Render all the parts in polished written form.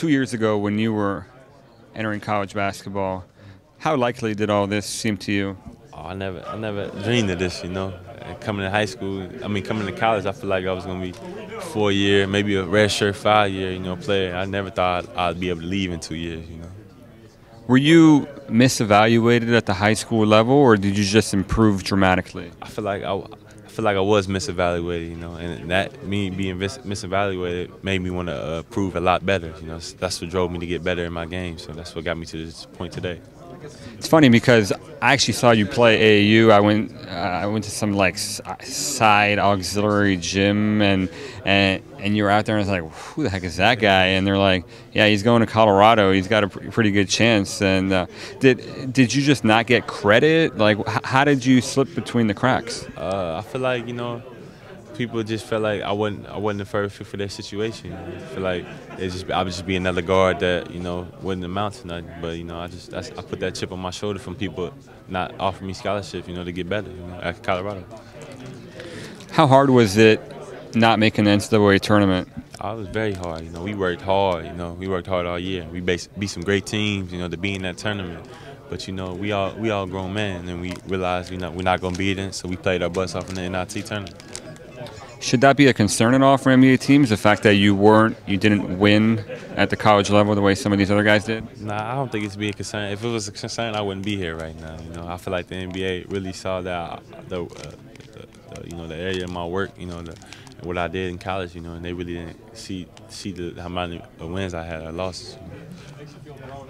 2 years ago when you were entering college basketball, how likely did all this seem to you? Oh, I never dreamed of this, you know. And coming to high school, coming to college, I feel like I was gonna be 4 year, maybe a redshirt 5 year, player. I never thought I'd be able to leave in 2 years, Were you misevaluated at the high school level, or did you just improve dramatically? I feel like I was misevaluated, and that me being misevaluated made me want to prove a lot better. That's what drove me to get better in my game. So that's what got me to this point today. It's funny because I actually saw you play AAU. I went to some like side auxiliary gym, and you were out there, and I was like, who the heck is that guy? And they're like, yeah, he's going to Colorado. He's got a pretty good chance. And did you just not get credit? Like, how did you slip between the cracks? I feel like people just felt like I wasn't the first fit for their situation. I feel like I would just be another guard that wouldn't amount to nothing. But I put that chip on my shoulder from people not offering me scholarships, to get better at Colorado. How hard was it not making the NCAA tournament? It was very hard. We worked hard. We worked hard all year. We beat some great teams. To be in that tournament. But we all grown men, and we realized we're not gonna beat it. So we played our butts off in the NIT tournament. Should that be a concern at all for NBA teams, the fact that you didn't win at the college level the way some of these other guys did? Nah, I don't think it's be a concern. If it was a concern, I wouldn't be here right now. I feel like the NBA really saw that the area of my work, what I did in college, and they really didn't see how many wins I had or losses.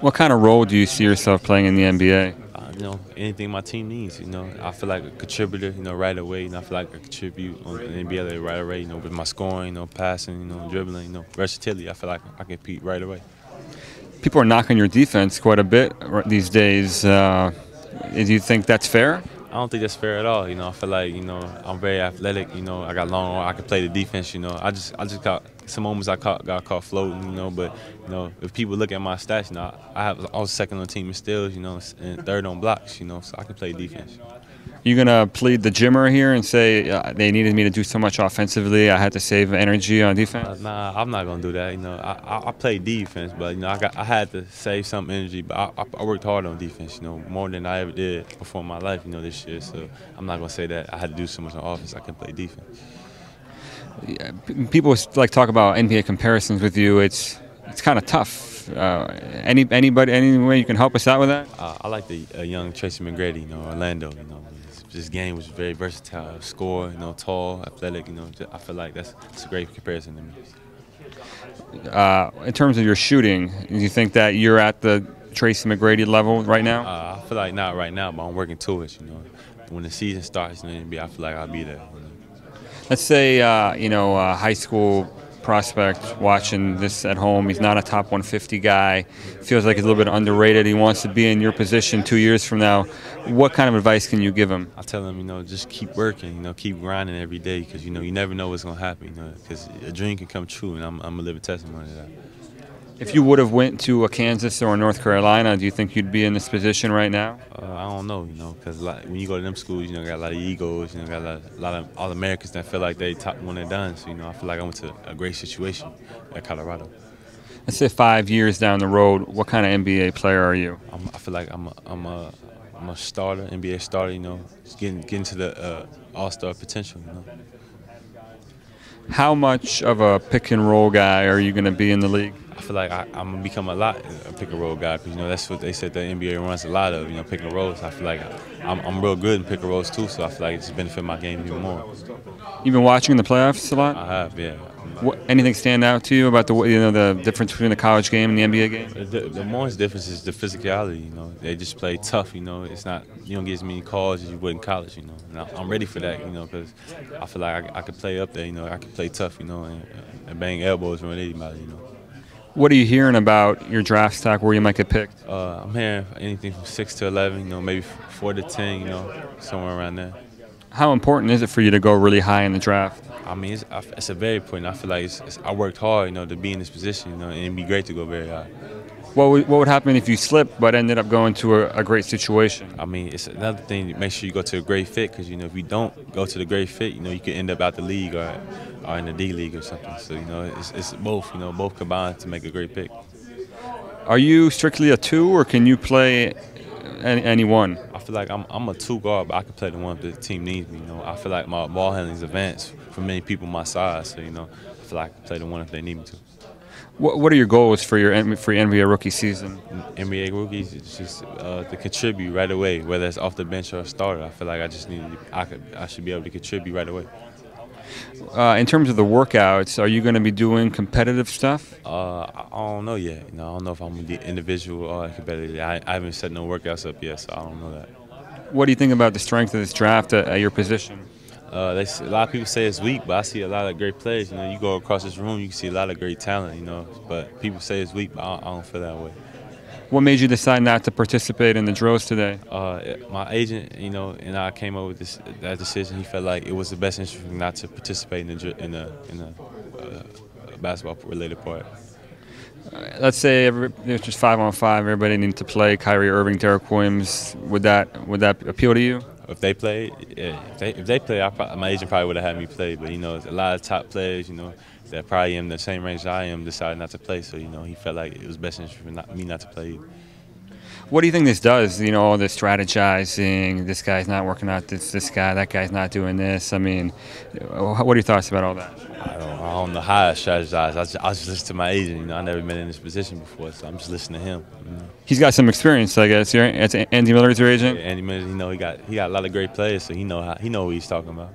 What kind of role do you see yourself playing in the NBA? Anything my team needs. I feel like a contributor. Right away. I feel like I contribute on the NBA right away. With my scoring, passing, dribbling, versatility. I feel like I can compete right away. People are knocking your defense quite a bit these days. Do you think that's fair? I don't think that's fair at all. I feel like I'm very athletic. I got long arms. I can play the defense. I just got some moments got caught floating. But if people look at my stats, I was second on the team in steals. And third on blocks. So I can play defense. You gonna plead the gymmer here and say they needed me to do so much offensively, I had to save energy on defense? Nah, I'm not gonna do that. I play defense, but I had to save some energy. But I worked hard on defense. More than I ever did before in my life. This year. So I'm not gonna say that I had to do so much on offense. I can play defense. Yeah, people like talk about NBA comparisons with you. It's kind of tough. Any way you can help us out with that? I like the young Tracy McGrady. Orlando. This game was very versatile, score, tall, athletic, I feel like that's a great comparison to me. In terms of your shooting, do you think that you're at the Tracy McGrady level right now? I feel like not right now, but I'm working towards it. When the season starts in the NBA, I feel like I'll be there. Let's say, a high school prospect watching this at home. He's not a top 150 guy. Feels like he's a little bit underrated. He wants to be in your position 2 years from now. What kind of advice can you give him? I tell him, just keep working, keep grinding every day, because you never know what's gonna happen. Because a dream can come true, and I'm a living testimony to that. If you would have went to a Kansas or a North Carolina, do you think you'd be in this position right now? I don't know, because when you go to them schools, got a lot of egos, got a lot of All-Americans that feel like they top when they're done. So, I feel like I went to a great situation at Colorado. Let's say 5 years down the road, what kind of NBA player are you? I feel like I'm a starter, NBA starter. Just getting to the All-Star potential. How much of a pick and roll guy are you going to be in the league? I feel like I'm gonna become a pick and roll guy, because that's what they said the NBA runs a lot of, pick and rolls. I feel like I'm real good in pick and rolls too, so I feel like it's benefit my game even more. You've been watching the playoffs a lot? I have, yeah. Anything stand out to you about the difference between the college game and the NBA game? The most difference is the physicality. They just play tough. It's not, you don't get as many calls as you would in college. And I'm ready for that. Because I feel like I could play up there. I could play tough. And bang elbows around anybody. What are you hearing about your draft stock, where you might get picked? I'm hearing anything from 6 to 11. Maybe 4 to 10. Somewhere around there. How important is it for you to go really high in the draft? It's a very important. I feel like I worked hard, to be in this position, and it'd be great to go very high. What would happen if you slipped but ended up going to a great situation? It's another thing to make sure you go to a great fit, because if you don't go to the great fit, you could end up out the league or in the D League or something. So it's both, both combined to make a great pick. Are you strictly a 2, or can you play any one? I feel like I'm a 2 guard, but I can play the one if the team needs me. You know, I feel like my ball handling is advanced for many people my size. So you know, I feel like I can play the one if they need me to. What are your goals for your NBA rookie season? NBA rookies is just to contribute right away, whether it's off the bench or a starter. I feel like I just need I should be able to contribute right away. In terms of the workouts, are you going to be doing competitive stuff? I don't know yet. You know, I don't know if I'm gonna be individual or competitive. I haven't set no workouts up yet, so I don't know that. What do you think about the strength of this draft at your position? A lot of people say it's weak, but I see a lot of great players. You know, you go across this room, you can see a lot of great talent. You know, but people say it's weak, but I don't feel that way. What made you decide not to participate in the drills today? My agent, you know, and I came up with that decision. He felt like it was the best interest for me not to participate in the basketball-related part. Let's say there's just 5-on-5. Everybody needs to play. Kyrie Irving, Derek Williams. Would that appeal to you? If they played, yeah. If they play, my agent probably would have had me play. But you know, a lot of top players, you know, that probably in the same range I am, decided not to play. So you know, he felt like it was best interest for me not to play. What do you think this does? You know, all this strategizing. This guy's not working out. This guy. That guy's not doing this. I mean, what are your thoughts about all that? I don't know how I strategize. I just listen to my agent. You know, I never been in this position before, so I'm just listening to him. You know. He's got some experience, I guess. Andy Miller's your agent. Yeah, Andy Miller, you know, he got a lot of great players, so he know what he's talking about.